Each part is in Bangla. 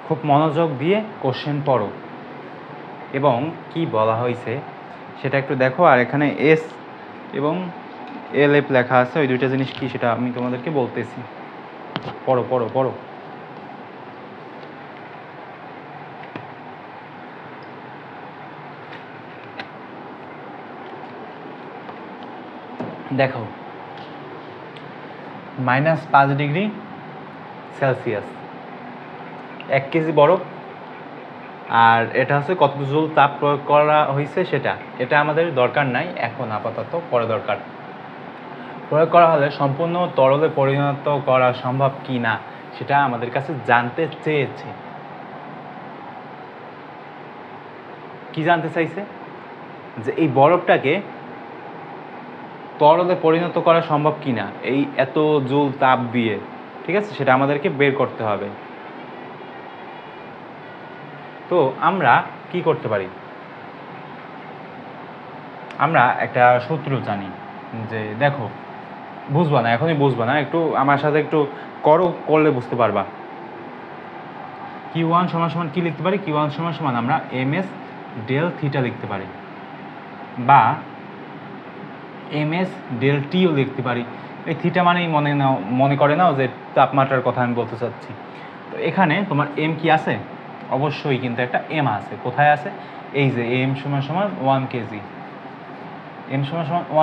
খুব মনোযোগ দিয়ে কোশ্চেন পড়ো এবং কি বলা হয়েছে সেটা একটু দেখো। আর এখানে এস এবং এল এফ লেখা আছে, ওই দুইটা জিনিস কি সেটা আমি তোমাদেরকে বলতেছি। পড়ো পড়ো পড়ো। দেখো, -5 ডিগ্রি সেলসিয়াস 1 কেজি বরফ, আর এটা হচ্ছে কত জুল তাপ প্রয়োগ করা হয়েছে সেটা, এটা আমাদের দরকার নাই এখন, আপাতত পরে দরকার। প্রয়োগ করা হলে সম্পূর্ণ তরলে পরিণত করা সম্ভব কি না সেটা আমাদের কাছে জানতে চেয়েছে। কি জানতে চাইছে? যে এই বরফটাকে তরলে পরিণত করা সম্ভব কি না এই এত জুল তাপ দিয়ে, ঠিক আছে, সেটা আমাদেরকে বের করতে হবে। তো আমরা কি করতে পারি? আমরা একটা সূত্র জানি, যে দেখো, বুঝবা না এখনই, বুঝবা না, একটু আমার সাথে একটু করলে বুঝতে পারবা। Q1 = কি লিখতে পারি? Q1 = আমরা ms ডেল থিটা লিখতে পারি, বা ms ডেল টিও লিখতে পারি। এই থিটা মানেই মনে করে নাও যে তাপমাত্রার কথা আমি বলতে চাচ্ছি। তো এখানে তোমার m কি আছে? অবশ্যই কিন্তু একটা m আছে। কোথায় আছে? এই যে m = 1 কেজি, m =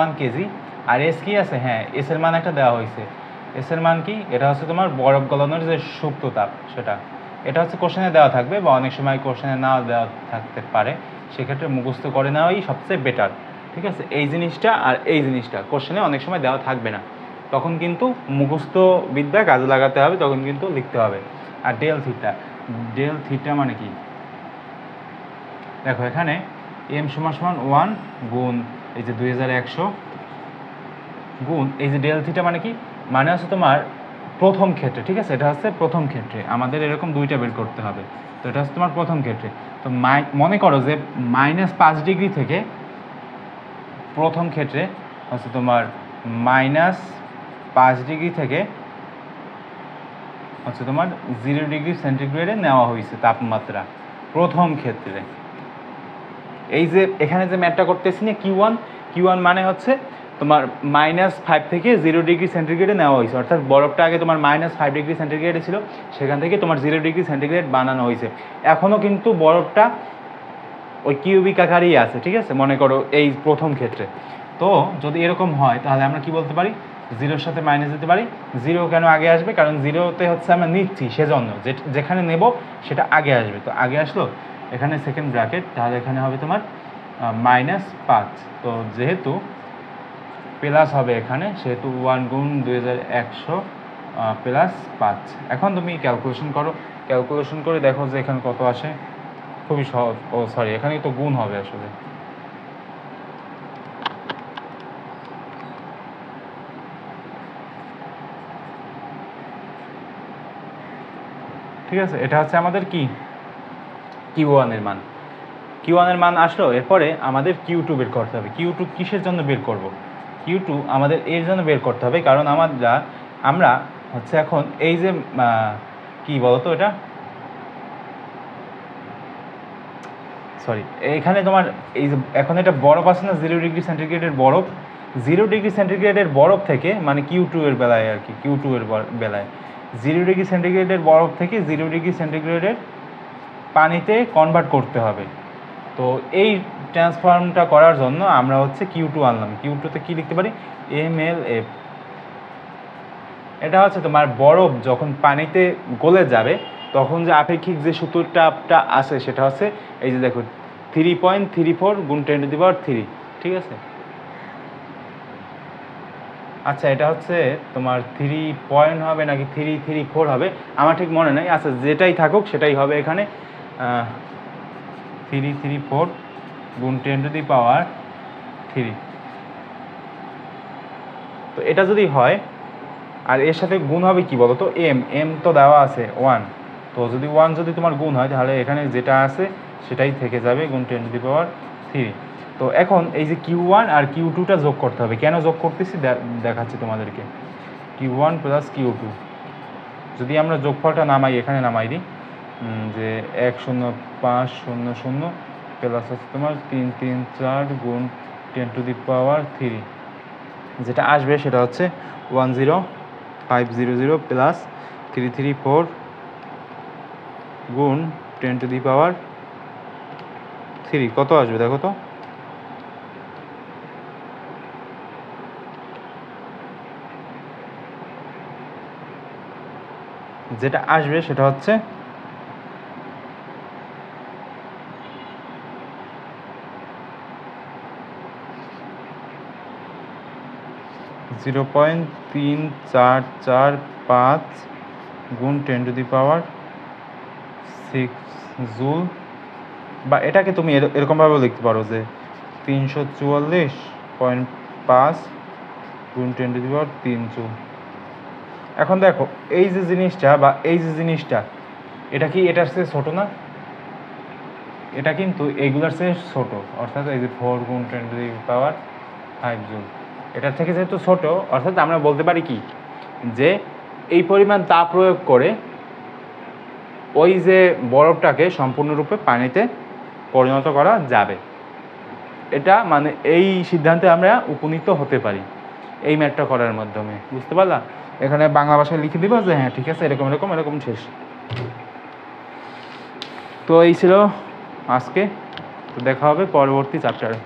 1 কেজি। আর s কি আছে? হ্যাঁ, s এর মান একটা দেওয়া হয়েছে। s এর মান কি? এটা হচ্ছে তোমার বরফ গলানোর যে সুপ্ত তাপ, সেটা। এটা হচ্ছে কোশ্চেনে দেওয়া থাকবে, বা অনেক সময় কোশ্চেনে নাও দেওয়া থাকতে পারে, সেক্ষেত্রে মুখস্থ করে নেওয়াই সবচেয়ে বেটার, ঠিক আছে? এই জিনিসটা আর এই জিনিসটা কোশ্চেনে অনেক সময় দেওয়া থাকবে না, তখন কিন্তু মুখস্থ বিদ্যা কাজে লাগাতে হবে, তখন কিন্তু লিখতে হবে। আর ডেল থিটা মানে কি? দেখো, এখানে m = 1 গুণ এই যে 2100 গুণ এই যে ডেল থিটা মানে কি? মানে হচ্ছে তোমার প্রথম ক্ষেত্রে, ঠিক আছে? এটা হচ্ছে প্রথম ক্ষেত্রে, আমাদের এরকম দুইটা বের করতে হবে। তো এটা হচ্ছে তোমার প্রথম ক্ষেত্রে। তো মনে করো যে -5 ডিগ্রি থেকে প্রথম ক্ষেত্রে হচ্ছে তোমার -5 ডিগ্রি থেকে হচ্ছে তোমার 0 ডিগ্রি সেন্টিগ্রেডে নেওয়া হয়েছে তাপমাত্রা প্রথম ক্ষেত্রে। এই যে এখানে যে ম্যাথটা করতেছি না, Q1 মানে হচ্ছে তোমার -5 থেকে 0 ডিগ্রি সেন্টিগ্রেডে নেওয়া হয়েছে, অর্থাৎ বরফটা আগে তোমার -5 ডিগ্রি সেন্টিগ্রেডে ছিল, সেখান থেকে তোমার 0 ডিগ্রি সেন্টিগ্রেড বানানো হয়েছে। এখনও কিন্তু বরফটা ওই কিউবিক আকারেই আছে, ঠিক আছে, মনে করো এই প্রথম ক্ষেত্রে। তো যদি এরকম হয় তাহলে আমরা কি বলতে পারি? 0-র সাথে মাইনাস দিতে পারি। 0 কেন আগে আসবে? কারণ 0-তে হচ্ছে আমরা নিচ্ছি, সেজন্য যেখানে নেব সেটা আগে আসবে। তো আগে আসলো, এখানে সেকেন্ড ব্র্যাকেট, তাহলে এখানে হবে তোমার -5। তো যেহেতু প্লাস হবে এখানে, সেহেতু 1 গুণ 2100 +5। এখন তুমি ক্যালকুলেশন করো, ক্যালকুলেশন করে দেখো যে এখানে কত আসে। খুবই সহজ। সরি, এখানেই তো গুণ হবে আসলে। ঠিক আছে, এটা হচ্ছে আমাদের কি Q1 এর মান। Q1 এর মান আসলো, এরপরে আমাদের Q2 বের করতে হবে। Q2 কিসের জন্য বের করব? Q2 আমাদের এর জন্য বের করতে হবে, কারণ আমরা হচ্ছে এখন এই যে কি বলতো এটা, সরি, এখানে তোমার এই যে এখন এটা বরফ আছে না, 0 ডিগ্রি সেন্টিগ্রেডের বরফ, 0 ডিগ্রি সেন্টিগ্রেডের বরফ থেকে, মানে Q2 এর বেলায় আর কি, Q2 এর বেলায় 0 ডিগ্রি সেন্টিগ্রেডের বরফ থেকে 0 ডিগ্রি সেন্টিগ্রেডের পানিতে কনভার্ট করতে হবে। তো এই ট্রান্সফর্মটা করার জন্য আমরা হচ্ছে Q2 আনলাম। Q2-তে কী লিখতে পারি? MLF। এটা হচ্ছে তোমার বরফ যখন পানিতে গলে যাবে তখন যে আপেক্ষিক যে সূত্রটা আসে সেটা হচ্ছে এই যে দেখো 3.34 গুণ 10⁻³ ঠিক আছে। আচ্ছা, এটা হচ্ছে তোমার 3 হবে নাকি 334 হবে আমার ঠিক মনে নেই। আচ্ছা, যেটাই থাকুক সেটাই হবে এখানে। 334 গুণ 10⁻³। তো এটা যদি হয়, আর এর সাথে গুণ হবে কি বলো তো? এম তো দেওয়া আছে 1। তো যদি 1 যদি তোমার গুণ হয় তাহলে এখানে যেটা আছে সেটাই থেকে যাবে, গুণ 10⁻³। তো এখন এই যে Q1 আর Q2টা যোগ করতে হবে। কেন যোগ করতেছি দেখাচ্ছি তোমাদেরকে। Q1 + Q2 যদি আমরা যোগফলটা নামাই, এখানে নামাই দিই, যে 10500 প্লাস হচ্ছে তোমার 334 গুণ 10⁻³ যেটা আসবে সেটা হচ্ছে 10500 প্লাস 334 গুণ 10⁻³ কত আসবে দেখো তো? যেটা আসবে সেটা হচ্ছে 0.3445 গুণ 10⁻6 জুল, বা এটাকে তুমি এরকমভাবেও লিখতে পারো যে 344.5 গুণ 10⁻³ জুল। এখন দেখো এই যে জিনিসটা বা এই যে জিনিসটা, এটা কি এটার চেয়ে ছোট না? এটা কিন্তু এইগুলার চেয়ে ছোট, অর্থাৎ এই যে 4 গুণ 10⁻5 জুল এটার থেকে যেহেতু ছোট, অর্থাৎ আমরা বলতে পারি কি যে এই পরিমাণ তাপ প্রয়োগ করে ওই যে বরফটাকে সম্পূর্ণরূপে পানিতে পরিণত করা যাবে। এটা মানে এই সিদ্ধান্তে আমরা উপনীত হতে পারি এই ম্যাথটা করার মাধ্যমে। বুঝতে পারলা? এখানে বাংলা ভাষায় লিখে দিবা যে হ্যাঁ ঠিক আছে এরকম এরকম এরকম শেষ। তো এই ছিল আজকে, তো দেখা হবে পরবর্তী চ্যাপ্টারে।